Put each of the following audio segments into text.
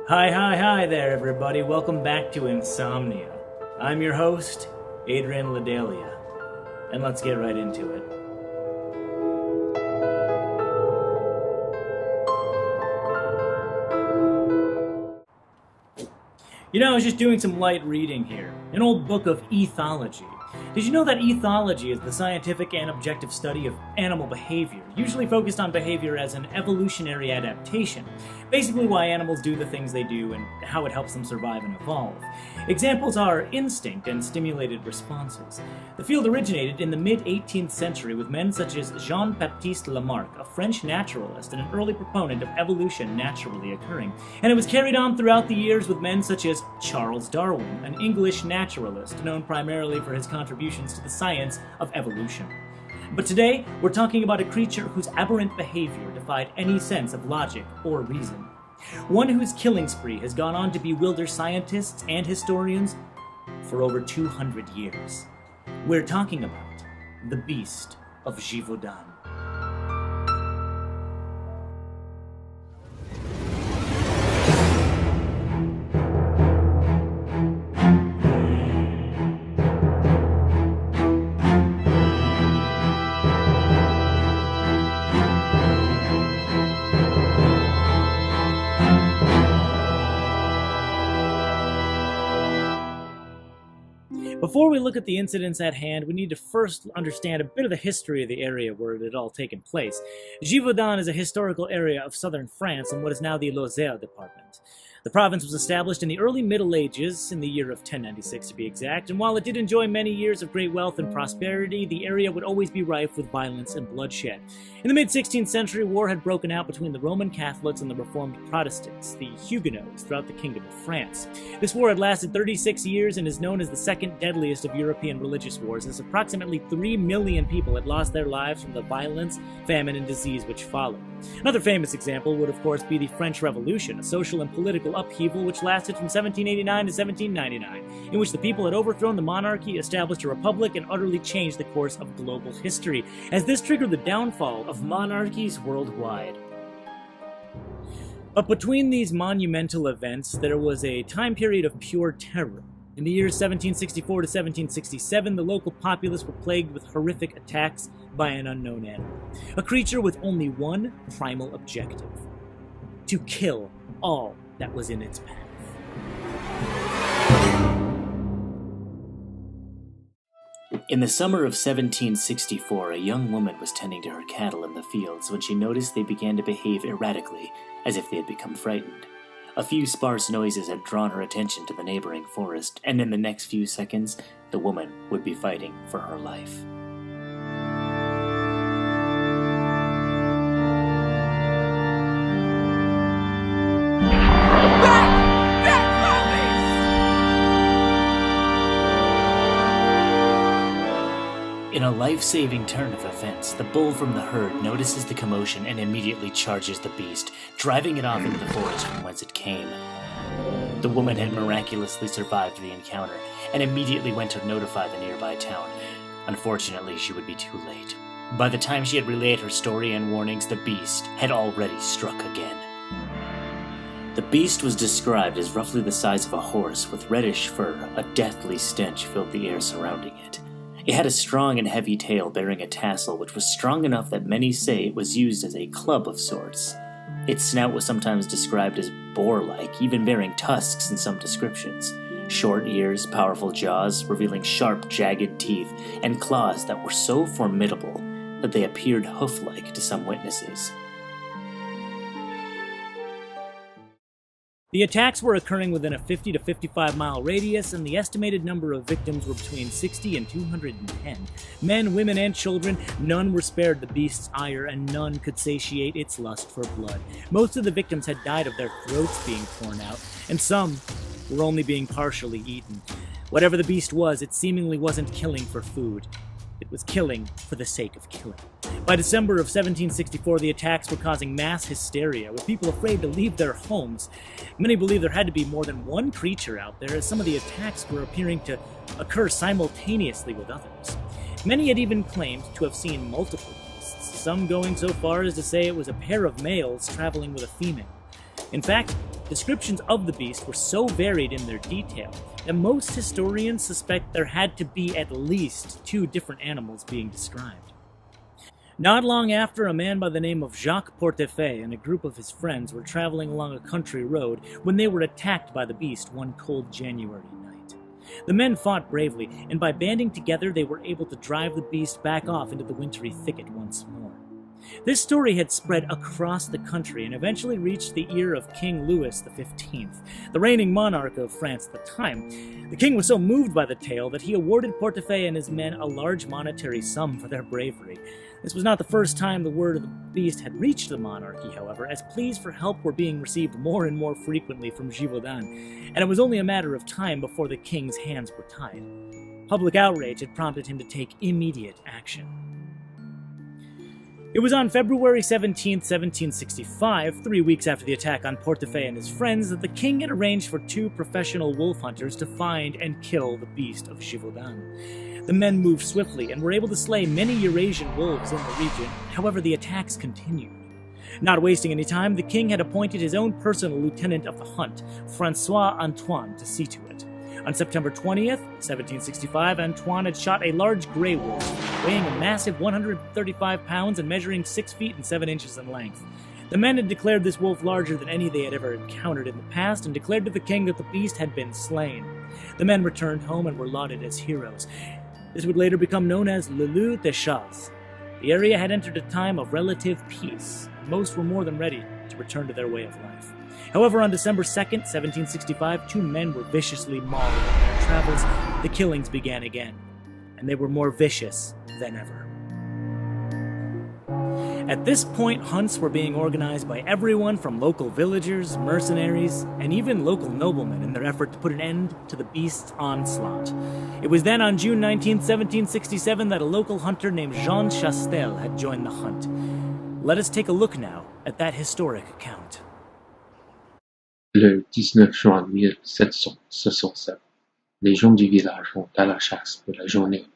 Hi there, everybody. Welcome back to Insomnia. I'm your host, Adrian La Delia, and let's get right into it. I was just doing some light reading here. An old book of ethology. Did you know that ethology is the scientific and objective study of animal behavior, usually focused on behavior as an evolutionary adaptation, basically why animals do the things they do and how it helps them survive and evolve. Examples are instinct and stimulated responses. The field originated in the mid-18th century with men such as Jean-Baptiste Lamarck, a French naturalist and an early proponent of evolution naturally occurring, and it was carried on throughout the years with men such as Charles Darwin, an English naturalist known primarily for his contributions to the science of evolution. But today, we're talking about a creature whose aberrant behavior defied any sense of logic or reason. One whose killing spree has gone on to bewilder scientists and historians for over 200 years. We're talking about the beast of Gévaudan. Before we look at the incidents at hand, we need to first understand a bit of the history of the area where it had all taken place. Gévaudan is a historical area of southern France in what is now the Lozère department. The province was established in the early Middle Ages, in the year of 1096 to be exact, and while it did enjoy many years of great wealth and prosperity, the area would always be rife with violence and bloodshed. In the mid-16th century, war had broken out between the Roman Catholics and the Reformed Protestants, the Huguenots, throughout the Kingdom of France. This war had lasted 36 years and is known as the second deadliest of European religious wars, as approximately 3 million people had lost their lives from the violence, famine, and disease which followed. Another famous example would, of course, be the French Revolution, a social and political upheaval which lasted from 1789 to 1799, in which the people had overthrown the monarchy, established a republic, and utterly changed the course of global history, as this triggered the downfall of monarchies worldwide. But between these monumental events, there was a time period of pure terror. In the years 1764 to 1767, the local populace were plagued with horrific attacks by an unknown animal, a creature with only one primal objective: to kill all that was in its path. In the summer of 1764, a young woman was tending to her cattle in the fields when she noticed they began to behave erratically, as if they had become frightened. A few sparse noises had drawn her attention to the neighboring forest, and in the next few seconds, the woman would be fighting for her life. In a life-saving turn of events, the bull from the herd notices the commotion and immediately charges the beast, driving it off into the forest from whence it came. The woman had miraculously survived the encounter and immediately went to notify the nearby town. Unfortunately, she would be too late. By the time she had relayed her story and warnings, the beast had already struck again. The beast was described as roughly the size of a horse with reddish fur. A deathly stench filled the air surrounding it. It had a strong and heavy tail bearing a tassel which was strong enough that many say it was used as a club of sorts. Its snout was sometimes described as boar-like, even bearing tusks in some descriptions. Short ears, powerful jaws, revealing sharp, jagged teeth, and claws that were so formidable that they appeared hoof-like to some witnesses. The attacks were occurring within a 50 to 55 mile radius, and the estimated number of victims were between 60 and 210. Men, women, and children, none were spared the beast's ire, and none could satiate its lust for blood. Most of the victims had died of their throats being torn out, and some were only being partially eaten. Whatever the beast was, it seemingly wasn't killing for food. It was killing for the sake of killing. By December of 1764, the attacks were causing mass hysteria, with people afraid to leave their homes. Many believed there had to be more than one creature out there, as some of the attacks were appearing to occur simultaneously with others. Many had even claimed to have seen multiple beasts, some going so far as to say it was a pair of males traveling with a female. In fact, Descriptions of the beast were so varied in their detail that most historians suspect there had to be at least 2 different animals being described. Not long after, a man by the name of Jacques Portefeuille and a group of his friends were traveling along a country road when they were attacked by the beast one cold January night. The men fought bravely, and by banding together they were able to drive the beast back off into the wintry thicket once more. This story had spread across the country and eventually reached the ear of King Louis XV, the reigning monarch of France at the time. The king was so moved by the tale that he awarded Portefeuille and his men a large monetary sum for their bravery. This was not the first time the word of the beast had reached the monarchy, however, as pleas for help were being received more and more frequently from Gévaudan, and it was only a matter of time before the king's hands were tied. Public outrage had prompted him to take immediate action. It was on February 17, 1765, 3 weeks after the attack on Portefeuille and his friends, that the king had arranged for 2 professional wolf hunters to find and kill the beast of Gévaudan. The men moved swiftly and were able to slay many Eurasian wolves in the region. However, the attacks continued. Not wasting any time, the king had appointed his own personal lieutenant of the hunt, François Antoine, to see to it. On September 20th, 1765, Antoine had shot a large gray wolf, weighing a massive 135 pounds and measuring 6 feet and 7 inches in length. The men had declared this wolf larger than any they had ever encountered in the past and declared to the king that the beast had been slain. The men returned home and were lauded as heroes. This would later become known as Le Loup des Champs. The area had entered a time of relative peace, and most were more than ready to return to their way of life. However, on December 2nd, 1765, 2 men were viciously mauled on their travels. The killings began again, and they were more vicious than ever. At this point, hunts were being organized by everyone from local villagers, mercenaries, and even local noblemen in their effort to put an end to the beast's onslaught. It was then on June 19, 1767, that a local hunter named Jean Chastel had joined the hunt. Let us take a look now at that historic account. Le 19 juin 1767, les gens du village vont à la chasse pour la journée.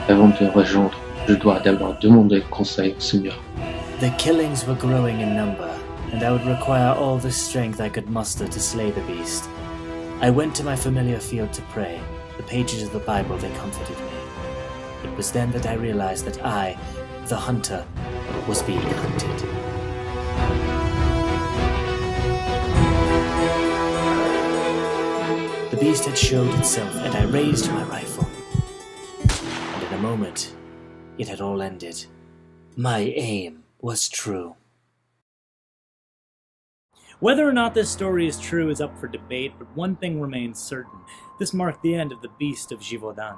Avant de rejoindre, je dois d'abord demander conseil au Seigneur. The killings were growing in number, and I would require all the strength I could muster to slay the beast. I went to my familiar field to pray. The pages of the Bible, they comforted me. It was then that I realized that I, the hunter, was being hunted. The beast had showed itself, and I raised my rifle. And in a moment, it had all ended. My aim was true. Whether or not this story is true is up for debate, but one thing remains certain. This marked the end of the beast of Gévaudan.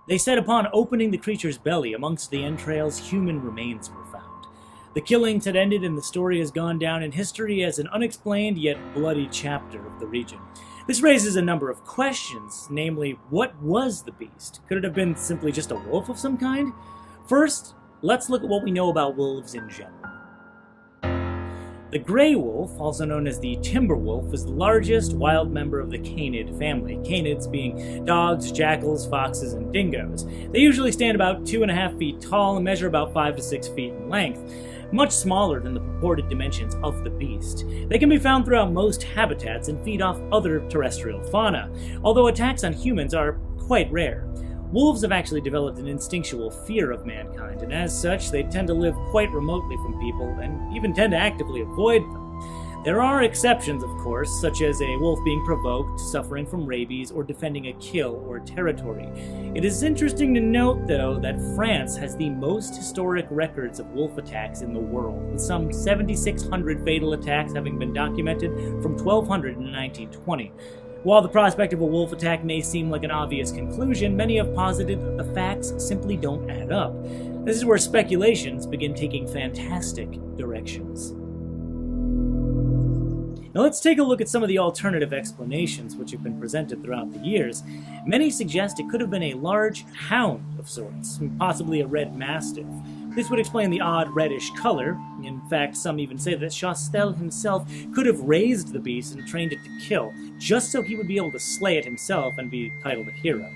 They said upon opening the creature's belly, amongst the entrails, human remains were found. The killings had ended, and the story has gone down in history as an unexplained yet bloody chapter of the region. This raises a number of questions, namely, what was the beast? Could it have been simply just a wolf of some kind? First, let's look at what we know about wolves in general. The gray wolf, also known as the timber wolf, is the largest wild member of the canid family, canids being dogs, jackals, foxes, and dingoes. They usually stand about 2.5 feet tall and measure about 5 to 6 feet in length, much smaller than the purported dimensions of the beast. They can be found throughout most habitats and feed off other terrestrial fauna, although attacks on humans are quite rare. Wolves have actually developed an instinctual fear of mankind, and as such, they tend to live quite remotely from people and even tend to actively avoid them. There are exceptions, of course, such as a wolf being provoked, suffering from rabies, or defending a kill or territory. It is interesting to note, though, that France has the most historic records of wolf attacks in the world, with some 7,600 fatal attacks having been documented from 1200 to 1920. While the prospect of a wolf attack may seem like an obvious conclusion, many have posited that the facts simply don't add up. This is where speculations begin taking fantastic directions. Now let's take a look at some of the alternative explanations which have been presented throughout the years. Many suggest it could have been a large hound of sorts, possibly a red mastiff. This would explain the odd reddish color. In fact, some even say that Chastel himself could have raised the beast and trained it to kill, just so he would be able to slay it himself and be titled a hero.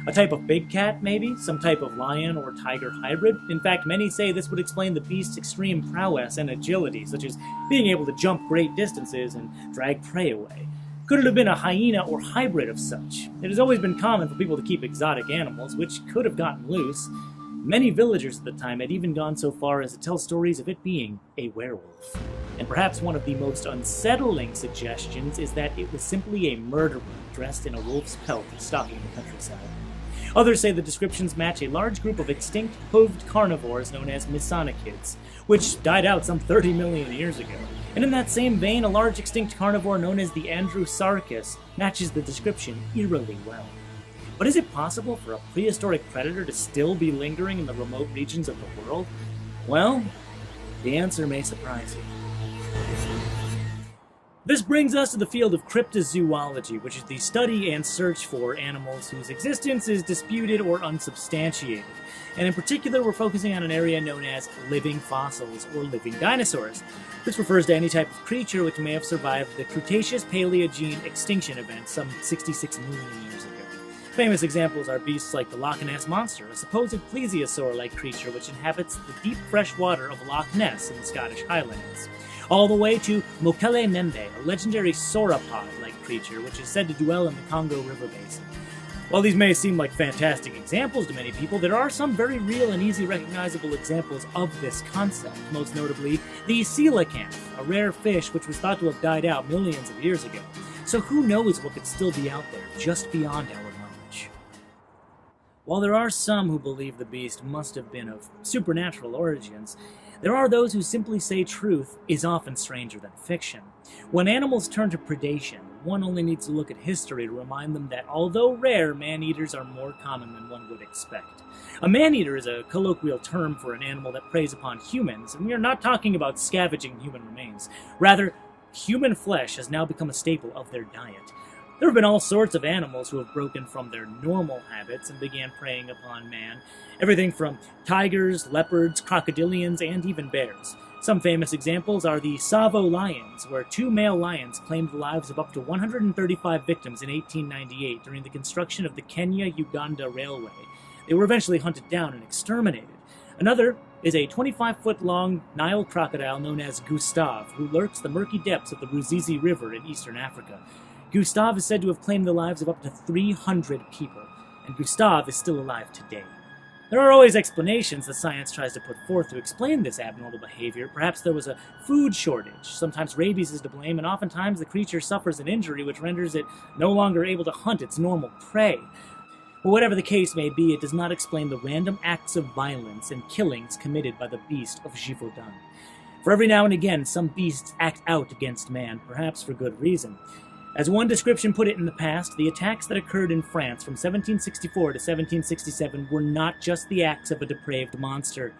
A type of big cat, maybe? Some type of lion or tiger hybrid? In fact, many say this would explain the beast's extreme prowess and agility, such as being able to jump great distances and drag prey away. Could it have been a hyena or hybrid of such? It has always been common for people to keep exotic animals, which could have gotten loose. Many villagers at the time had even gone so far as to tell stories of it being a werewolf. And perhaps one of the most unsettling suggestions is that it was simply a murderer dressed in a wolf's pelt stalking the countryside. Others say the descriptions match a large group of extinct hooved carnivores known as Misanakids, which died out some 30 million years ago. And in that same vein, a large extinct carnivore known as the Andrewsarchus matches the description eerily well. But is it possible for a prehistoric predator to still be lingering in the remote regions of the world? Well, the answer may surprise you. This brings us to the field of cryptozoology, which is the study and search for animals whose existence is disputed or unsubstantiated. And in particular, we're focusing on an area known as living fossils or living dinosaurs. This refers to any type of creature which may have survived the Cretaceous-Paleogene extinction event some 66 million years ago. Famous examples are beasts like the Loch Ness Monster, a supposed plesiosaur-like creature which inhabits the deep fresh water of Loch Ness in the Scottish Highlands, all the way to Mokele Membe, a legendary sauropod-like creature which is said to dwell in the Congo River basin. While these may seem like fantastic examples to many people, there are some very real and easy recognizable examples of this concept, most notably the coelacanth, a rare fish which was thought to have died out millions of years ago. So who knows what could still be out there, just beyond our knowledge. While there are some who believe the beast must have been of supernatural origins, there are those who simply say truth is often stranger than fiction. When animals turn to predation, one only needs to look at history to remind them that although rare, man-eaters are more common than one would expect. A man-eater is a colloquial term for an animal that preys upon humans, and we are not talking about scavenging human remains. Rather, human flesh has now become a staple of their diet. There have been all sorts of animals who have broken from their normal habits and began preying upon man. Everything from tigers, leopards, crocodilians, and even bears. Some famous examples are the Tsavo lions, where 2 male lions claimed the lives of up to 135 victims in 1898 during the construction of the Kenya-Uganda Railway. They were eventually hunted down and exterminated. Another is a 25-foot-long Nile crocodile known as Gustave, who lurks the murky depths of the Ruzizi River in eastern Africa. Gustave is said to have claimed the lives of up to 300 people, and Gustave is still alive today. There are always explanations that science tries to put forth to explain this abnormal behavior. Perhaps there was a food shortage, sometimes rabies is to blame, and oftentimes the creature suffers an injury which renders it no longer able to hunt its normal prey. But whatever the case may be, it does not explain the random acts of violence and killings committed by the beast of Gévaudan. For every now and again, some beasts act out against man, perhaps for good reason. As one description put it in the past, the attacks that occurred in France from 1764 to 1767 were not just the acts of a depraved monster.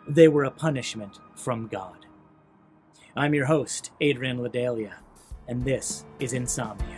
They were a punishment from God. I'm your host, Adrian La Delia, and this is Insomnia.